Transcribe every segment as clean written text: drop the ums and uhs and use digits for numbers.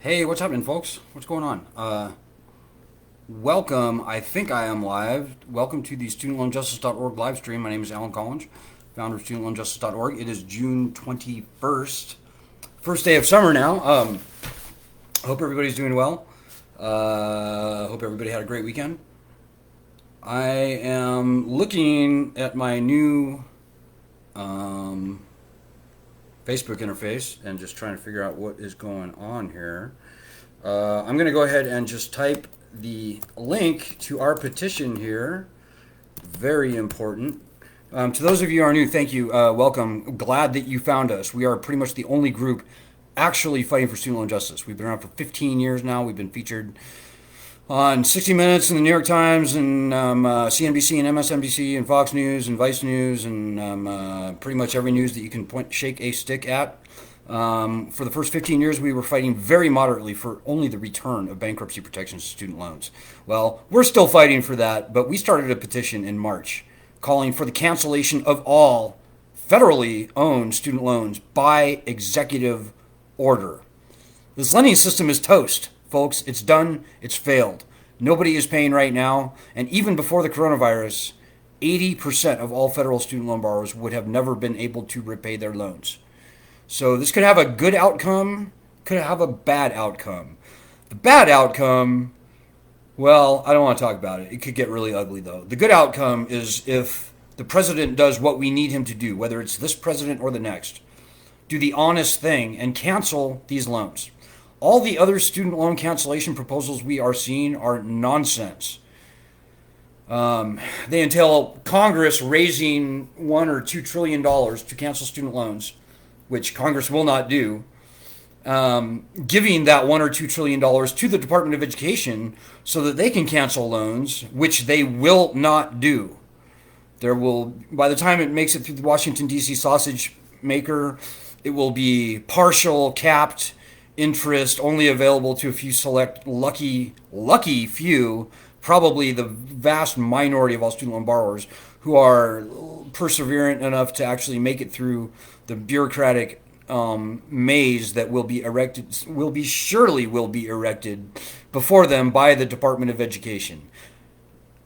Hey, what's happening, folks? What's going on? Welcome. I think I am live. Welcome to the studentloanjustice.org live stream. My name is Alan Collins, founder of studentloanjustice.org. It is June 21st, first day of summer now. Hope everybody's doing well. Hope everybody had a great weekend. I am looking at my new Facebook interface and just trying to figure out what is going on here. I'm going to go ahead and just type the link to our petition here. Very important. To those of you who are new, thank you. Welcome. Glad that you found us. We are pretty much the only group actually fighting for student loan justice. We've been around for 15 years now. We've been featured on 60 Minutes and the New York Times and CNBC and MSNBC and Fox News and Vice News and pretty much every news that you can shake a stick at. For the first 15 years, we were fighting very moderately for only the return of bankruptcy protections to student loans. Well, we're still fighting for that, but we started a petition in March calling for the cancellation of all federally owned student loans by executive order. This lending system is toast, folks. It's done. It's failed. Nobody is paying right now. And even before the coronavirus, 80% of all federal student loan borrowers would have never been able to repay their loans. So this could have a good outcome, could have a bad outcome. The bad outcome, well, I don't want to talk about it. It could get really ugly, though. The good outcome is if the president does what we need him to do, whether it's this president or the next, do the honest thing and cancel these loans. All the other student loan cancellation proposals we are seeing are nonsense. They entail Congress raising $1 or $2 trillion to cancel student loans, which Congress will not do, giving that $1 or $2 trillion to the Department of Education so that they can cancel loans, which they will not do. There will, by the time it makes it through the Washington, D.C. sausage maker, it will be partial, capped interest, only available to a few select lucky few, probably the vast minority of all student loan borrowers who are perseverant enough to actually make it through the bureaucratic maze that will be erected before them by the Department of Education.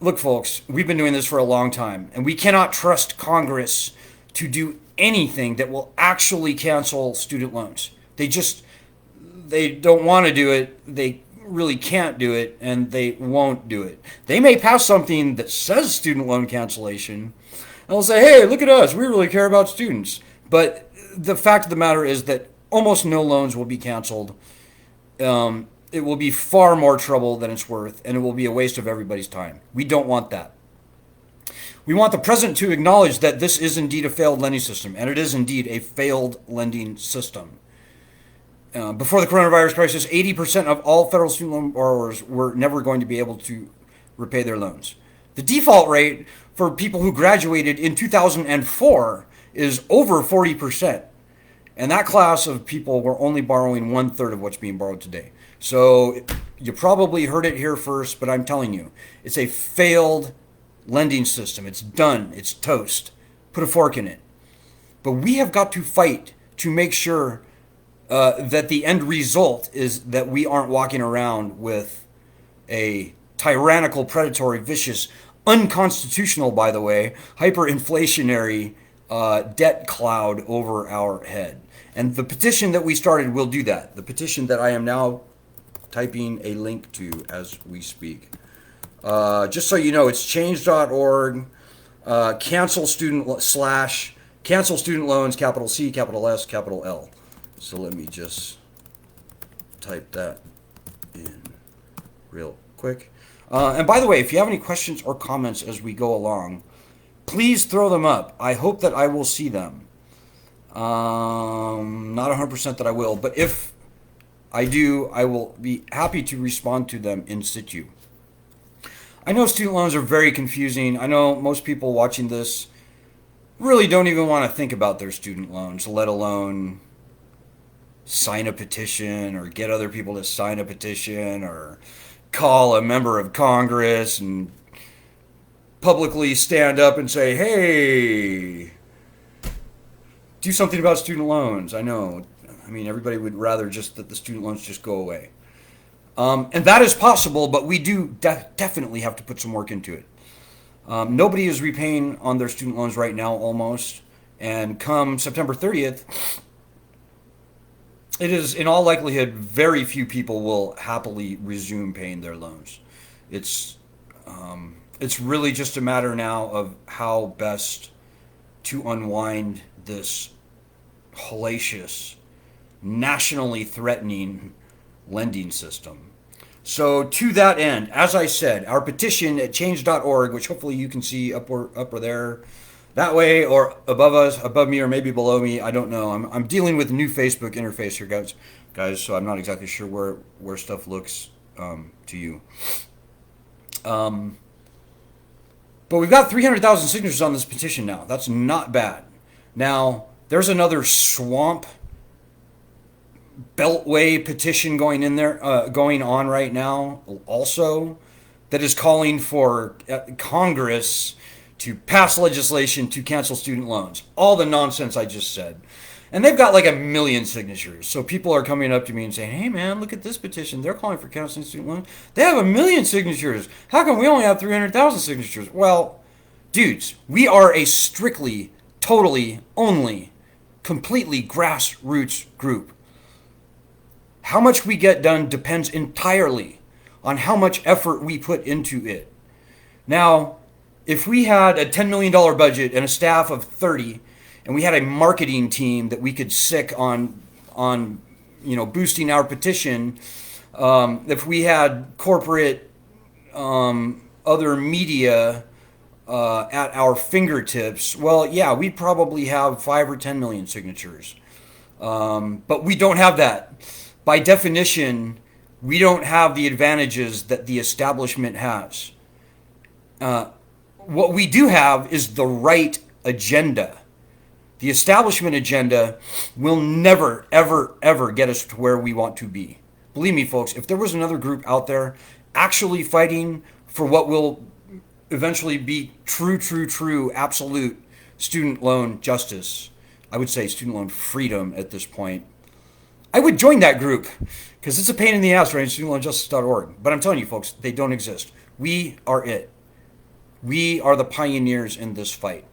Look, folks, we've been doing this for a long time, and we cannot trust Congress to do anything that will actually cancel student loans. They don't want to do it. They really can't do it, and they won't do it. They may pass something that says student loan cancellation, and they'll say, hey, look at us. We really care about students. But the fact of the matter is that almost no loans will be canceled. It will be far more trouble than it's worth, and it will be a waste of everybody's time. We don't want that. We want the president to acknowledge that this is indeed a failed lending system, and it is indeed a failed lending system. Before the coronavirus crisis, 80% of all federal student loan borrowers were never going to be able to repay their loans. The default rate for people who graduated in 2004 is over 40%. And that class of people were only borrowing 1/3 of what's being borrowed today. So you probably heard it here first, but I'm telling you, it's a failed lending system. It's done. It's toast. Put a fork in it. But we have got to fight to make sure that the end result is that we aren't walking around with a tyrannical, predatory, vicious, unconstitutional, by the way, hyperinflationary debt cloud over our head. And the petition that we started will do that. The petition that I am now typing a link to as we speak. Just so you know, it's change.org, cancel student loans, capital C, capital S, capital L. So let me just type that in real quick. And by the way, if you have any questions or comments as we go along, please throw them up. I hope that I will see them. Not 100% that I will, but if I do, I will be happy to respond to them in situ. I know student loans are very confusing. I know most people watching this really don't even want to think about their student loans, let alone sign a petition or get other people to sign a petition or call a member of Congress and publicly stand up and say, hey, do something about student loans. I know I mean, everybody would rather just that the student loans just go away. And that is possible, but we do definitely have to put some work into it. Nobody is repaying on their student loans right now, almost. And come September 30th, it is in all likelihood very few people will happily resume paying their loans. It's it's really just a matter now of how best to unwind this hellacious, nationally threatening lending system. So to that end, as I said, our petition at change.org, which hopefully you can see up or there, that way, or above us, above me, or maybe below me, I don't know. I'm dealing with a new Facebook interface here, guys. So I'm not exactly sure where stuff looks to you. But we've got 300,000 signatures on this petition now. That's not bad. Now, there's another swamp beltway petition going on right now also, that is calling for Congress to pass legislation to cancel student loans. All the nonsense I just said. And they've got like 1 million signatures. So people are coming up to me and saying, hey man, look at this petition. They're calling for canceling student loans. They have 1 million signatures. How come we only have 300,000 signatures? Well, dudes, we are a strictly, totally, only, completely grassroots group. How much we get done depends entirely on how much effort we put into it. Now, if we had a $10 million budget and a staff of 30, and we had a marketing team that we could sick on boosting our petition, if we had corporate other media at our fingertips, well, yeah, we'd probably have 5 or 10 million signatures. But we don't have that. By definition, we don't have the advantages that the establishment has. What we do have is the right agenda. The establishment agenda will never, ever, ever get us to where we want to be. Believe me, folks, if there was another group out there actually fighting for what will eventually be true, absolute student loan justice, I would say student loan freedom at this point, I would join that group, because it's a pain in the ass, right? studentloanjustice.org. But I'm telling you, folks, they don't exist. We are it. We are the pioneers in this fight.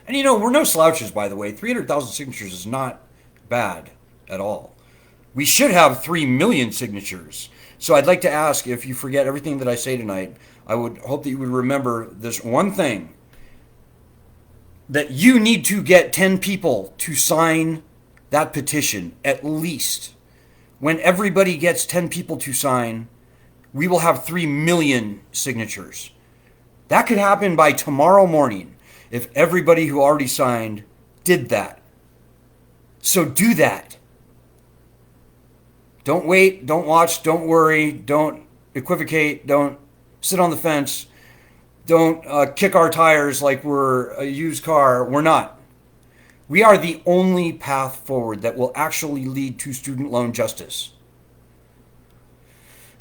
And we're no slouches, by the way. 300,000 signatures is not bad at all. We should have 3 million signatures. So I'd like to ask, if you forget everything that I say tonight, I would hope that you would remember this one thing, that you need to get 10 people to sign that petition, at least. When everybody gets 10 people to sign, we will have 3 million signatures. That could happen by tomorrow morning if everybody who already signed did that. So do that. Don't wait, don't watch, don't worry, don't equivocate, don't sit on the fence, don't kick our tires like we're a used car. We're not. We are the only path forward that will actually lead to student loan justice.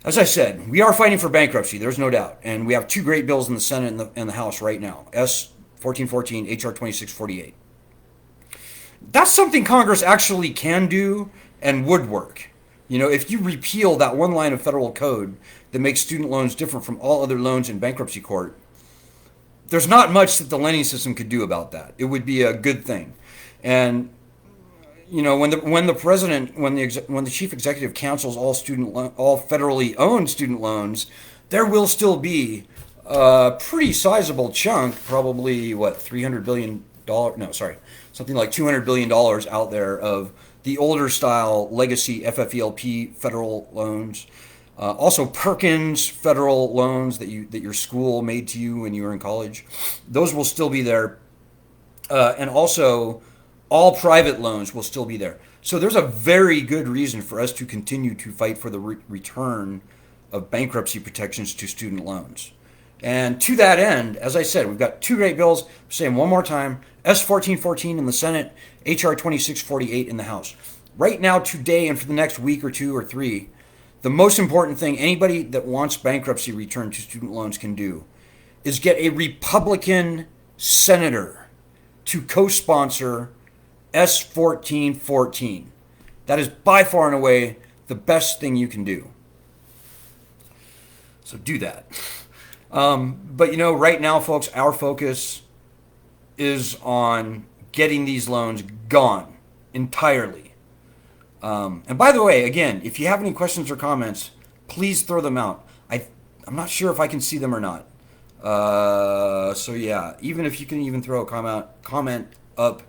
As I said, we are fighting for bankruptcy, there's no doubt. And we have 2 great bills in the Senate and the House right now. S 1414, HR 2648. That's something Congress actually can do and would work. If you repeal that one line of federal code that makes student loans different from all other loans in bankruptcy court, there's not much that the lending system could do about that. It would be a good thing. And when the chief executive cancels all federally owned student loans, there will still be a pretty sizable chunk, probably $300 billion? No, sorry, something like $200 billion out there of the older style legacy FFELP federal loans. Also Perkins federal loans that your school made to you when you were in college. Those will still be there. And also all private loans will still be there. So there's a very good reason for us to continue to fight for the return of bankruptcy protections to student loans. And to that end, as I said, we've got 2 great bills. I'm saying one more time, S 1414 in the Senate, HR 2648 in the House. Right now, today, and for the next week or 2 or 3, the most important thing anybody that wants bankruptcy returned to student loans can do is get a Republican senator to co-sponsor S 1414. That is by far and away the best thing you can do. So do that. But right now, folks, our focus is on getting these loans gone entirely. And by the way, again, if you have any questions or comments, please throw them out. I'm not sure if I can see them or not. So yeah, even if you can even throw a comment up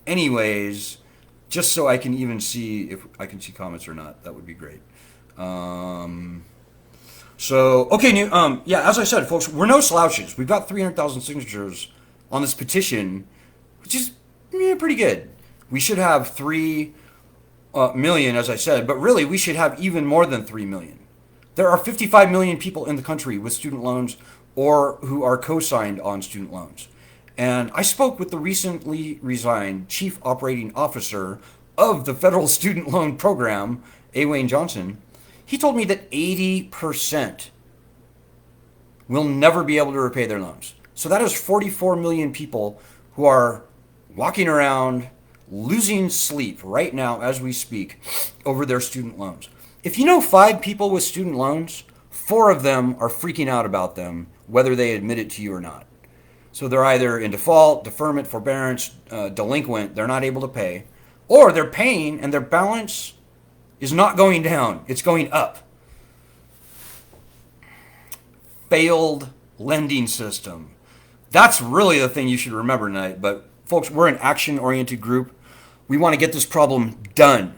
anyways, just so I can even see if I can see comments or not, that would be great. So, okay, yeah, as I said, folks, we're no slouches. We've got 300,000 signatures on this petition, which is pretty good. We should have 3 million, as I said, but really we should have even more than 3 million. There are 55 million people in the country with student loans or who are co-signed on student loans. And I spoke with the recently resigned Chief Operating Officer of the Federal Student Loan Program, A. Wayne Johnson. He told me that 80% will never be able to repay their loans. So that is 44 million people who are walking around losing sleep right now as we speak over their student loans. If you know 5 people with student loans, 4 of them are freaking out about them, whether they admit it to you or not. So they're either in default, deferment, forbearance, delinquent, they're not able to pay, or they're paying and their balance is not going down, it's going up. Failed lending system. That's really the thing you should remember tonight. But folks, we're an action-oriented group. We want to get this problem done.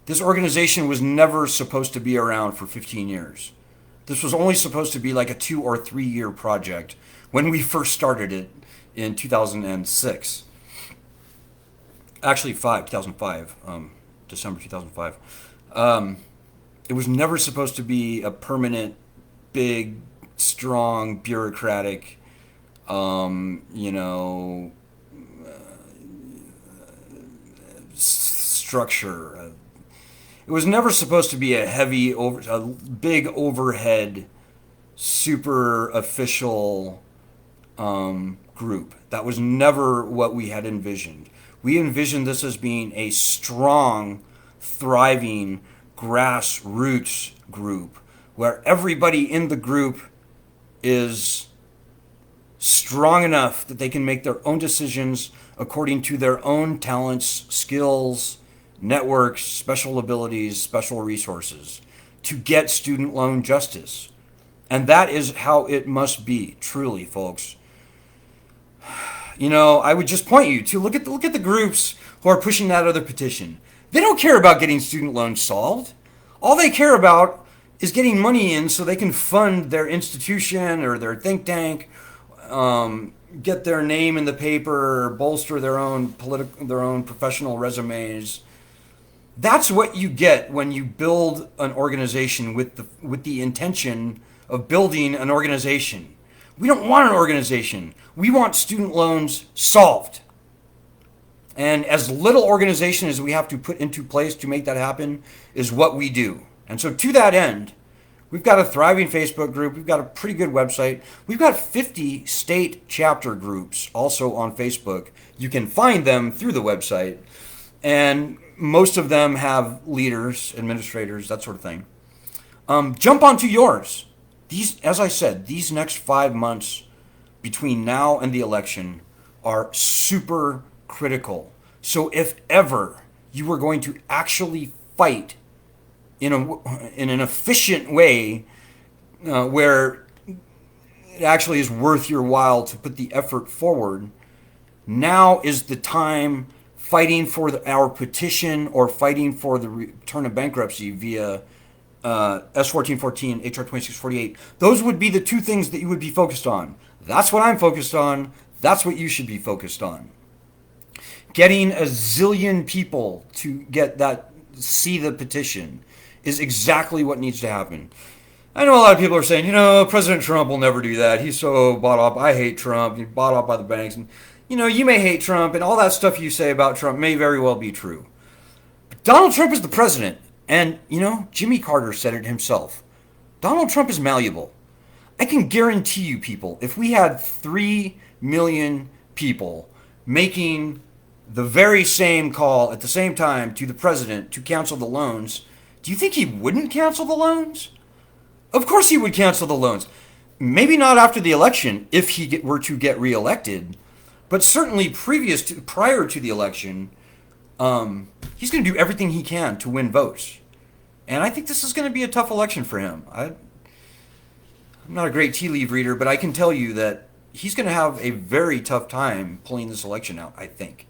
This organization was never supposed to be around for 15 years. This was only supposed to be like a 2 or 3 year project when we first started it in 2006. Actually 2005, December 2005. It was never supposed to be a permanent, big, strong, bureaucratic, structure. It was never supposed to be a big overhead, super official group. That was never what we had envisioned. We envisioned this as being a strong, thriving, grassroots group where everybody in the group is strong enough that they can make their own decisions according to their own talents, skills, networks, special abilities, special resources to get student loan justice. And that is how it must be, truly, folks. I would just point you to look at the groups who are pushing that other petition. They don't care about getting student loans solved. All they care about is getting money in so they can fund their institution or their think tank, get their name in the paper, bolster their own professional resumes. That's what you get when you build an organization with the intention of building an organization. We don't want an organization. We want student loans solved. And as little organization as we have to put into place to make that happen is what we do. And so to that end, we've got a thriving Facebook group. We've got a pretty good website. We've got 50 state chapter groups also on Facebook. You can find them through the website. And most of them have leaders, administrators, that sort of thing. Jump onto yours. As I said, these next 5 months between now and the election are super critical. So if ever you are going to actually fight in an efficient way where it actually is worth your while to put the effort forward, now is the time. Fighting for our petition or fighting for the return of bankruptcy via S1414, HR 2648. Those would be the 2 things that you would be focused on. That's what I'm focused on. That's what you should be focused on. Getting a zillion people to see the petition is exactly what needs to happen. I know a lot of people are saying, President Trump will never do that. He's so bought up. I hate Trump. He's bought up by the banks. And you may hate Trump, and all that stuff you say about Trump may very well be true. But Donald Trump is the president, and, Jimmy Carter said it himself. Donald Trump is malleable. I can guarantee you, people, if we had 3 million people making the very same call at the same time to the president to cancel the loans, do you think he wouldn't cancel the loans? Of course he would cancel the loans. Maybe not after the election if he were to get reelected, but certainly prior to the election, he's going to do everything he can to win votes. And I think this is going to be a tough election for him. I'm not a great tea leaf reader, but I can tell you that he's going to have a very tough time pulling this election out, I think.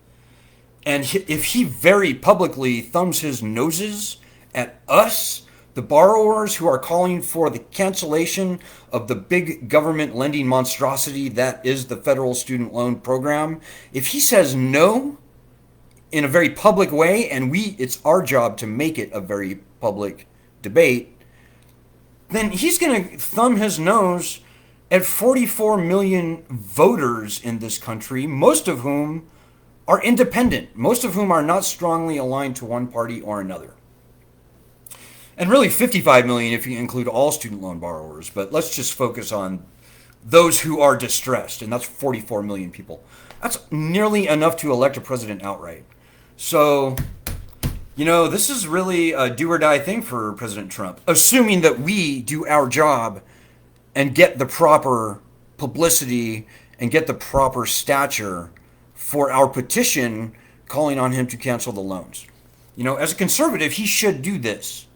And if he very publicly thumbs his noses at us, the borrowers who are calling for the cancellation of the big government lending monstrosity that is the federal student loan program, if he says no in a very public way, and it's our job to make it a very public debate, then he's going to thumb his nose at 44 million voters in this country, most of whom are independent, most of whom are not strongly aligned to one party or another. And really 55 million if you include all student loan borrowers, but let's just focus on those who are distressed, and that's 44 million people. That's nearly enough to elect a president outright. So, this is really a do or die thing for President Trump, assuming that we do our job and get the proper publicity and get the proper stature for our petition calling on him to cancel the loans. As a conservative, he should do this.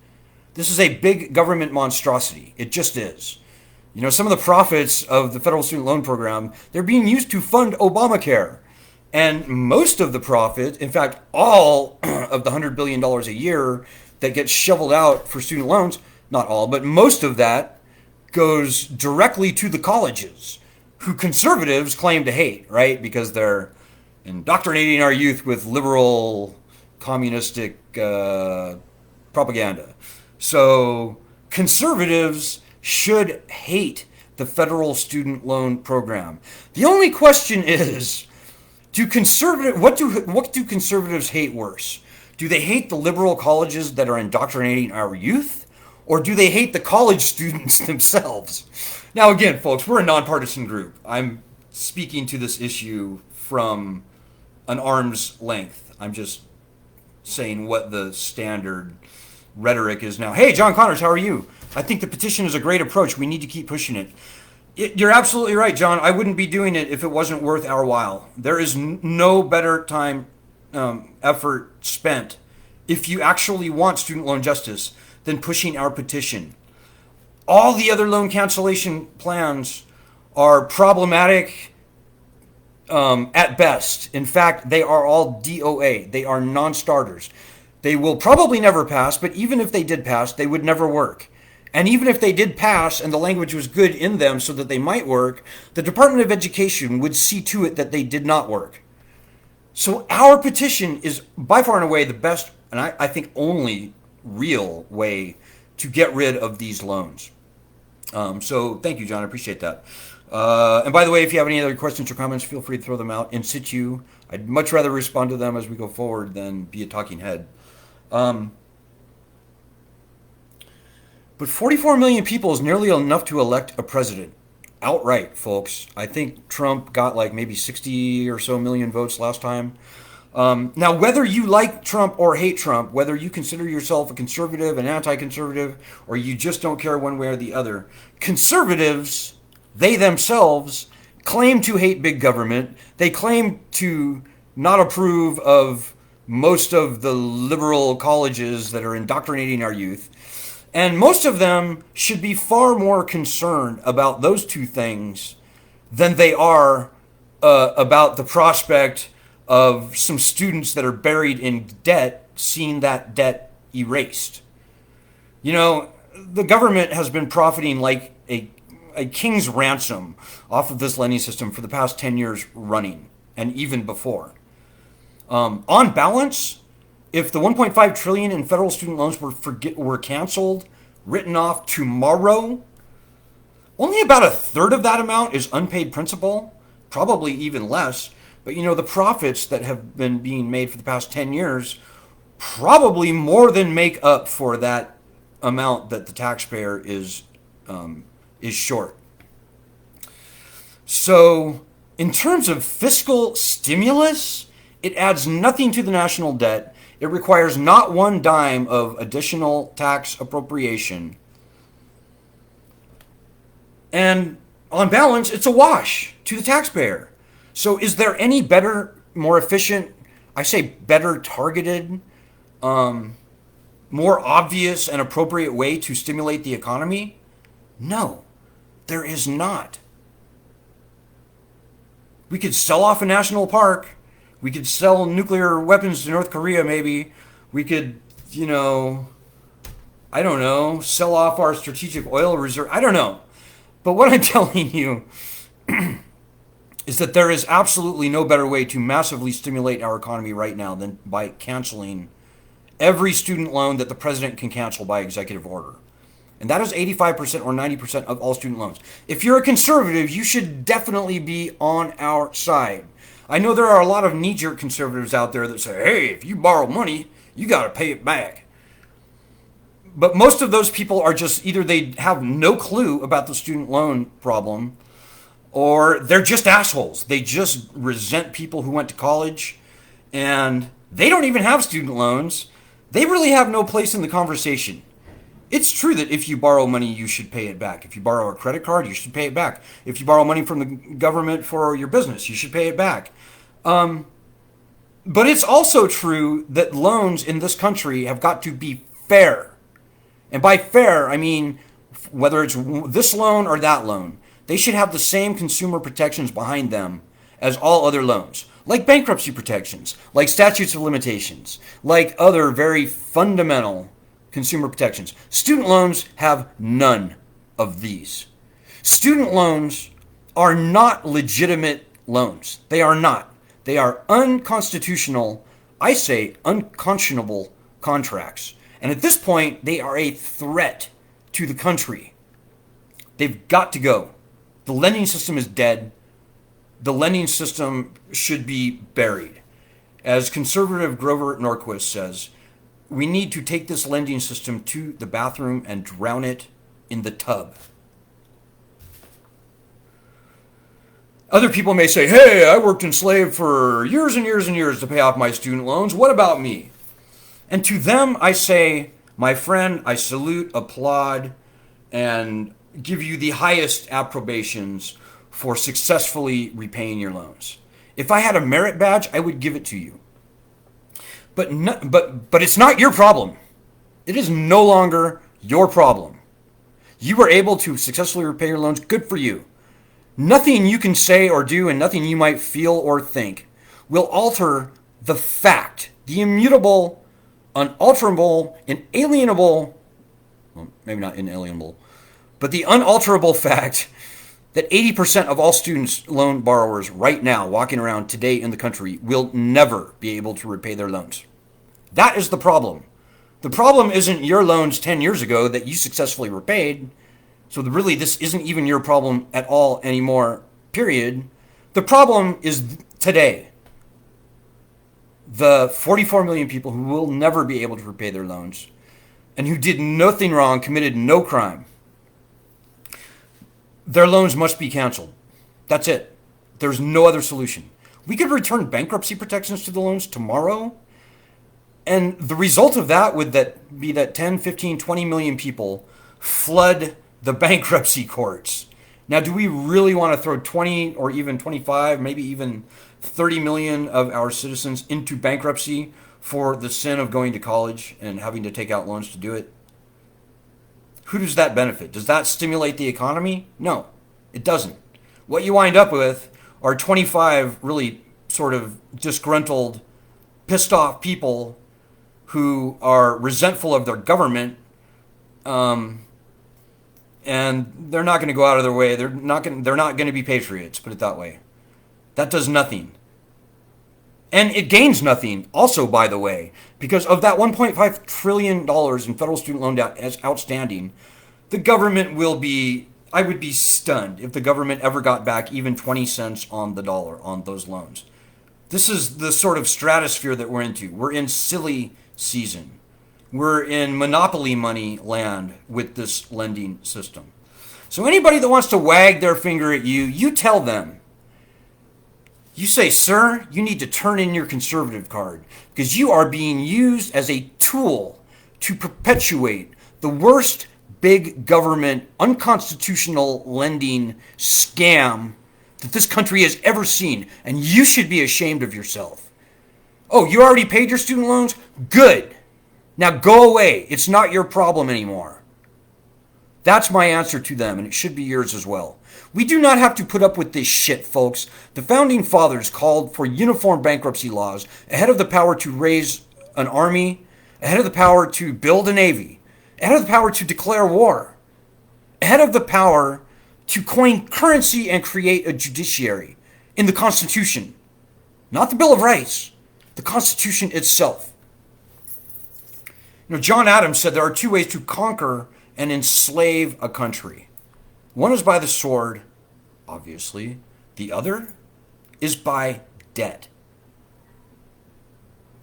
This is a big government monstrosity. It just is. Some of the profits of the federal student loan program, they're being used to fund Obamacare. And most of the profit, in fact, all of the $100 billion a year that gets shoveled out for student loans, not all, but most of that goes directly to the colleges, who conservatives claim to hate, right? Because they're indoctrinating our youth with liberal, communistic propaganda. So conservatives should hate the federal student loan program. The only question is, what do conservatives hate worse? Do they hate the liberal colleges that are indoctrinating our youth, or do they hate the college students themselves? Now, again, folks, we're a nonpartisan group. I'm speaking to this issue from an arm's length. I'm just saying what the standard rhetoric is now. Hey, John Connors, how are you? I think the petition is a great approach. We need to keep pushing it. You're absolutely right, John. I wouldn't be doing it if it wasn't worth our while. There is no better time, effort spent if you actually want student loan justice than pushing our petition. All the other loan cancellation plans are problematic at best. In fact, they are all DOA. They are non-starters. They will probably never pass, but even if they did pass, they would never work. And even if they did pass and the language was good in them so that they might work, the Department of Education would see to it that they did not work. So our petition is by far and away the best, and I think only real way to get rid of these loans. So thank you, John. I appreciate that. And by the way, if you have any other questions or comments, feel free to throw them out in situ. I'd much rather respond to them as we go forward than be a talking head. But 44 million people is nearly enough to elect a president. Outright, folks. I think Trump got like maybe 60 or so million votes last time. Now, whether you like Trump or hate Trump, whether you consider yourself a conservative, an anti-conservative, or you just don't care one way or the other, conservatives, they themselves, claim to hate big government. They claim to not approve of most of the liberal colleges that are indoctrinating our youth. And most of them should be far more concerned about those two things than they are about the prospect of some students that are buried in debt seeing that debt erased. The government has been profiting like a king's ransom off of this lending system for the past 10 years running, and even before. On balance, if the 1.5 trillion in federal student loans were canceled, written off tomorrow, only about a third of that amount is unpaid principal, probably even less. But the profits that have been being made for the past 10 years probably more than make up for that amount that the taxpayer is short. So in terms of fiscal stimulus It adds nothing to the national debt. It requires not one dime of additional tax appropriation. And on balance, it's a wash to the taxpayer. So is there any better, more efficient, I say better targeted, more obvious and appropriate way to stimulate the economy? No, there is not. We could sell off a national park. We could sell nuclear weapons to North Korea, maybe. We could, I don't know, sell off our strategic oil reserve. I don't know. But what I'm telling you is that there is absolutely no better way to massively stimulate our economy right now than by canceling every student loan that the president can cancel by executive order. And that is 85% or 90% of all student loans. If you're a conservative, you should definitely be on our side. I know there are a lot of knee-jerk conservatives out there that say, hey, if you borrow money, you got to pay it back. But most of those people are just either they have no clue about the student loan problem, or they're just assholes. They just resent people who went to college, and they don't even have student loans. They really have no place in the conversation. It's true that if you borrow money, you should pay it back. If you borrow a credit card, you should pay it back. If you borrow money from the government for your business, you should pay it back. But it's also true that loans in this country have got to be fair. And by fair, I mean whether it's this loan or that loan. They should have the same consumer protections behind them as all other loans. Like bankruptcy protections, like statutes of limitations, like other very fundamental consumer protections. Student loans have none of these. Student loans are not legitimate loans. They are not. They are unconstitutional, I say unconscionable contracts. And at this point, they are a threat to the country. They've got to go. The lending system is dead. The lending system should be buried. As conservative Grover Norquist says, we need to take this lending system to the bathroom and drown it in the tub. Other people may say, hey, I worked enslaved for years and years and years to pay off my student loans. What about me? And to them, I say, my friend, I salute, applaud, and give you the highest approbations for successfully repaying your loans. If I had a merit badge, I would give it to you. But it's not your problem. It is no longer your problem. You were able to successfully repay your loans. Good for you. Nothing you can say or do and nothing you might feel or think will alter the fact, the immutable, unalterable, inalienable, well, maybe not inalienable, but the unalterable fact that 80% of all student loan borrowers right now walking around today in the country will never be able to repay their loans. That is the problem. The problem isn't your loans 10 years ago that you successfully repaid. So really, this isn't even your problem at all anymore, period. The problem is today. The 44 million people who will never be able to repay their loans and who did nothing wrong, committed no crime. Their loans must be canceled. That's it. There's no other solution. We could return bankruptcy protections to the loans tomorrow. And the result of that would be that 10, 15, 20 million people flood the bankruptcy courts. Now, do we really want to throw 20 or even 25, maybe even 30 million of our citizens into bankruptcy for the sin of going to college and having to take out loans to do it? Who does that benefit? Does that stimulate the economy? No, it doesn't. What you wind up with are 25 really sort of disgruntled, pissed off people who are resentful of their government, and they're not going to go out of their way. They're not going to be patriots, put it that way. That does nothing. And it gains nothing also, by the way, because of that $1.5 trillion in federal student loan debt as outstanding, the government will be, I would be stunned if the government ever got back even 20 cents on the dollar on those loans. This is the sort of stratosphere that we're into. We're in silly season. We're in monopoly money land with this lending system. So anybody that wants to wag their finger at you, you tell them, You say, sir, you need to turn in your conservative card because you are being used as a tool to perpetuate the worst big government unconstitutional lending scam that this country has ever seen, and you should be ashamed of yourself. Oh, you already paid your student loans? Good. Now go away. It's not your problem anymore. That's my answer to them, and it should be yours as well. We do not have to put up with this shit, folks. The Founding Fathers called for uniform bankruptcy laws ahead of the power to raise an army, ahead of the power to build a navy, ahead of the power to declare war, ahead of the power to coin currency and create a judiciary in the Constitution. Not the Bill of Rights, the Constitution itself. John Adams said there are two ways to conquer and enslave a country. One is by the sword, obviously. The other is by debt.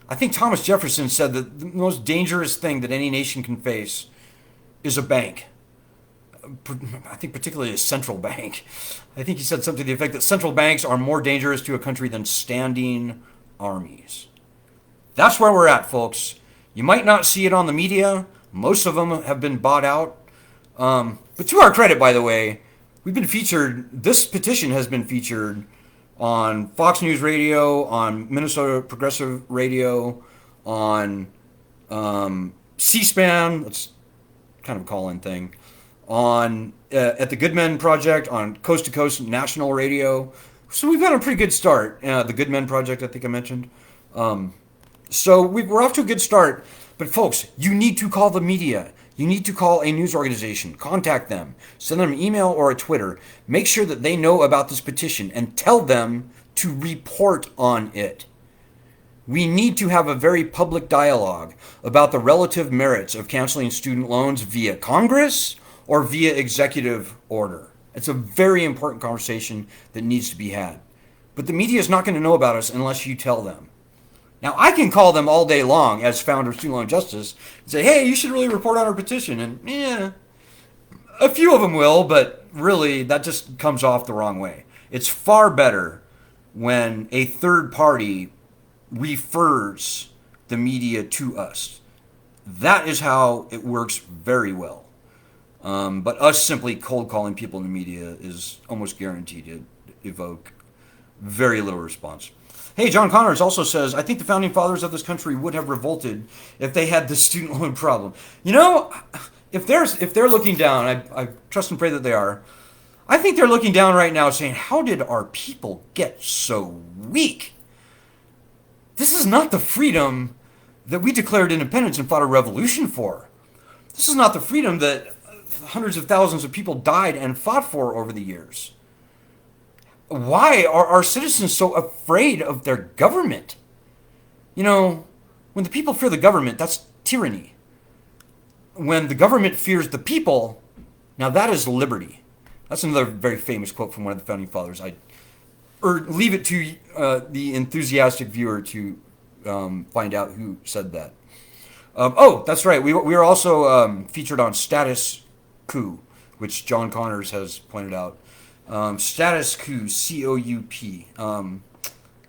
I think Thomas Jefferson said that the most dangerous thing that any nation can face is a bank. I think particularly a central bank. I think he said something to the effect that central banks are more dangerous to a country than standing armies. That's where we're at, folks. You might not see it on the media. Most of them have been bought out. But to our credit, by the way, we've been featured, this petition has been featured on Fox News Radio, on Minnesota Progressive Radio, on C-SPAN, that's kind of a call-in thing, on at the Good Men Project, on Coast to Coast National Radio. So we've had a pretty good start. The Good Men Project, I think I mentioned. So we're off to a good start. But folks, you need to call the media. You need to call a news organization. Contact them. Send them an email or a Twitter. Make sure that they know about this petition and tell them to report on it. We need to have a very public dialogue about the relative merits of canceling student loans via Congress or via executive order. It's a very important conversation that needs to be had. But the media is not going to know about us unless you tell them. Now, I can call them all day long as founder of Student Loan Justice and say, hey, you should really report on our petition. And a few of them will, but really that just comes off the wrong way. It's far better when a third party refers the media to us. That is how it works very well. But us simply cold calling people in the media is almost guaranteed to evoke very little response. Hey, John Connors also says, I think the founding fathers of this country would have revolted if they had this student loan problem. You know, if they're looking down, I trust and pray that they are, I think they're looking down right now saying, how did our people get so weak? This is not the freedom that we declared independence and fought a revolution for. This is not the freedom that hundreds of thousands of people died and fought for over the years. Why are our citizens so afraid of their government? You know, when the people fear the government, that's tyranny. When the government fears the people, now that is liberty. That's another very famous quote from one of the founding fathers. Leave it to the enthusiastic viewer to find out who said that. That's right. We were also featured on Status Coup, which John Connors has pointed out. Status Coup, C-O-U-P.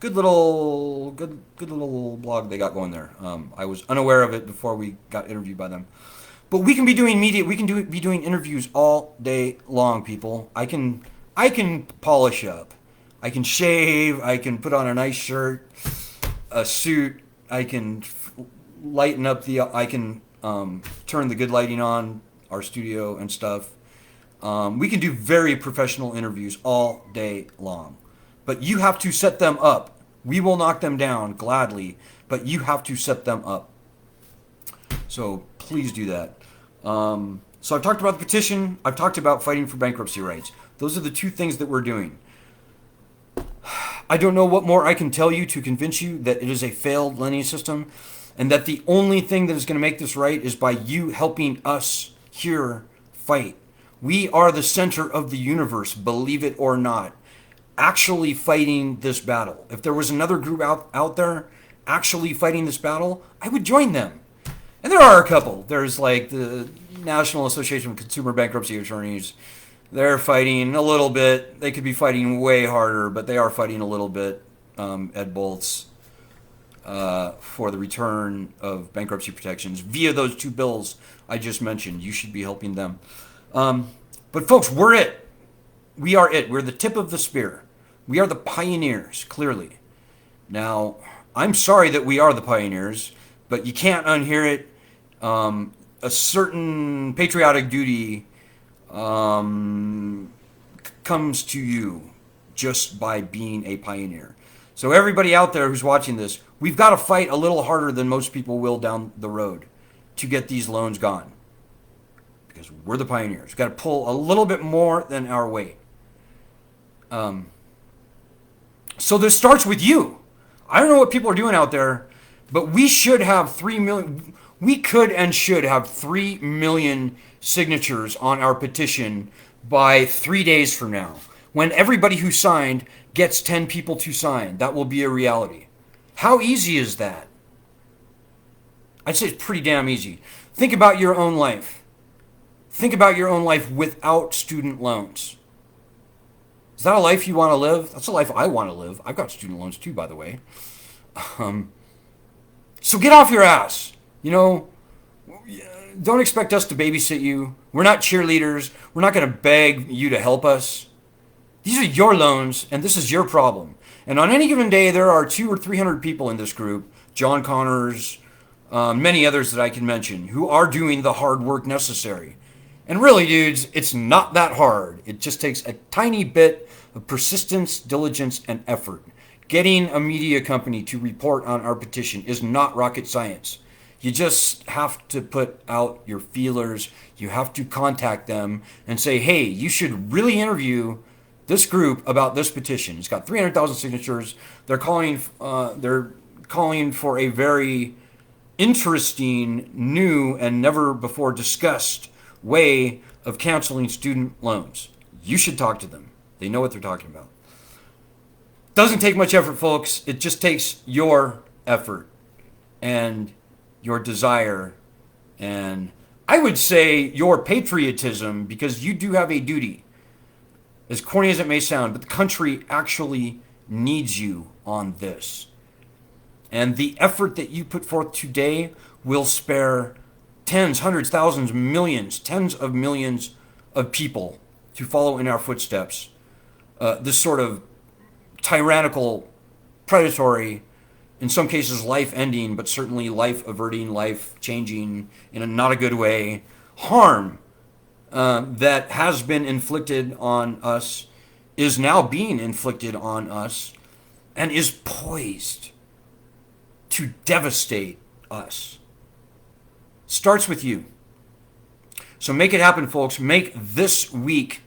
Good little blog they got going there. I was unaware of it before we got interviewed by them. But we can be doing media. We can be doing interviews all day long, people. I can polish up. I can shave. I can put on a nice shirt, a suit. I can lighten up I can turn the good lighting on our studio and stuff. We can do very professional interviews all day long. But you have to set them up. We will knock them down gladly, but you have to set them up. So please do that. So I've talked about the petition. I've talked about fighting for bankruptcy rights. Those are the two things that we're doing. I don't know what more I can tell you to convince you that it is a failed lending system and that the only thing that is going to make this right is by you helping us here fight. We are the center of the universe, believe it or not, actually fighting this battle. If there was another group out there actually fighting this battle, I would join them. And there are a couple. There's like the National Association of Consumer Bankruptcy Attorneys. They're fighting a little bit. They could be fighting way harder, but they are fighting a little bit. Ed Boltz for the return of bankruptcy protections via those two bills I just mentioned. You should be helping them. But folks, we're it. We are it. We're the tip of the spear. We are the pioneers, clearly. Now, I'm sorry that we are the pioneers, but you can't unhear it. A certain patriotic duty comes to you just by being a pioneer. So everybody out there who's watching this, we've got to fight a little harder than most people will down the road to get these loans gone. Because we're the pioneers. We've got to pull a little bit more than our weight. So this starts with you. I don't know what people are doing out there, but we should have 3 million. We could and should have 3 million signatures on our petition by 3 days from now. When everybody who signed gets 10 people to sign, that will be a reality. How easy is that? I'd say it's pretty damn easy. Think about your own life. Think about your own life without student loans. Is that a life you want to live? That's a life I want to live. I've got student loans too, by the way. So get off your ass. Don't expect us to babysit you. We're not cheerleaders. We're not going to beg you to help us. These are your loans, and this is your problem. And on any given day, there are 200 or 300 people in this group, John Connors, many others that I can mention, who are doing the hard work necessary. And really, dudes, it's not that hard. It just takes a tiny bit of persistence, diligence, and effort. Getting a media company to report on our petition is not rocket science. You just have to put out your feelers. You have to contact them and say, hey, you should really interview this group about this petition. It's got 300,000 signatures. They're calling for a very interesting, new, and never before discussed way of canceling student loans. You should talk to them. They know what they're talking about. Doesn't take much effort, folks. It just takes your effort and your desire and I would say your patriotism, because you do have a duty. As corny as it may sound, but the country actually needs you on this. And the effort that you put forth today will spare tens, hundreds, thousands, millions, tens of millions of people to follow in our footsteps. This sort of tyrannical, predatory, in some cases life-ending, but certainly life-averting, life-changing in a not a good way, harm that has been inflicted on us, is now being inflicted on us, and is poised to devastate us. Starts with you. So make it happen, folks. Make this week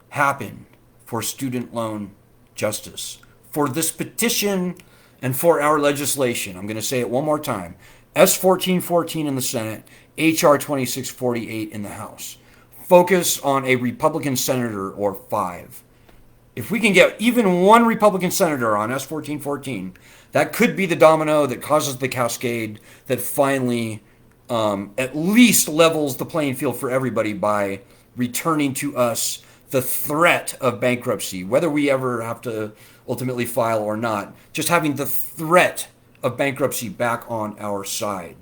happen for student loan justice, for this petition, and for our legislation. I'm going to say it one more time. S-1414 in the Senate, H.R. 2648 in the House. Focus on a Republican senator or 5. If we can get even one Republican senator on S-1414, that could be the domino that causes the cascade that finally at least levels the playing field for everybody by returning to us the threat of bankruptcy, whether we ever have to ultimately file or not, just having the threat of bankruptcy back on our side.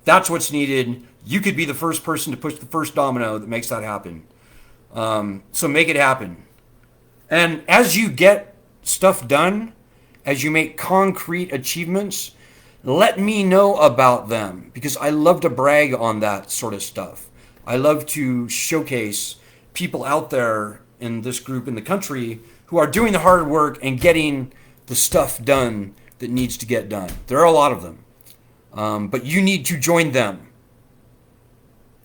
That's what's needed. You could be the first person to push the first domino that makes that happen. So make it happen. And as you get stuff done, as you make concrete achievements, let me know about them, because I love to brag on that sort of stuff. I love to showcase people out there in this group in the country who are doing the hard work and getting the stuff done that needs to get done. There are a lot of them. But you need to join them,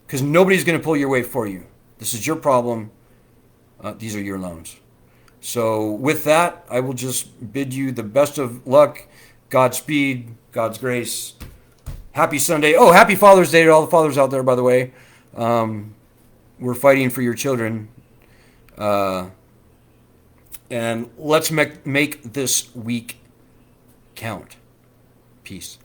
because nobody's going to pull your weight for you. This is your problem. These are your loans. So with that, I will just bid you the best of luck, Godspeed, God's grace. Happy Sunday. Oh, happy Father's Day to all the fathers out there, by the way. We're fighting for your children. And let's make this week count. Peace.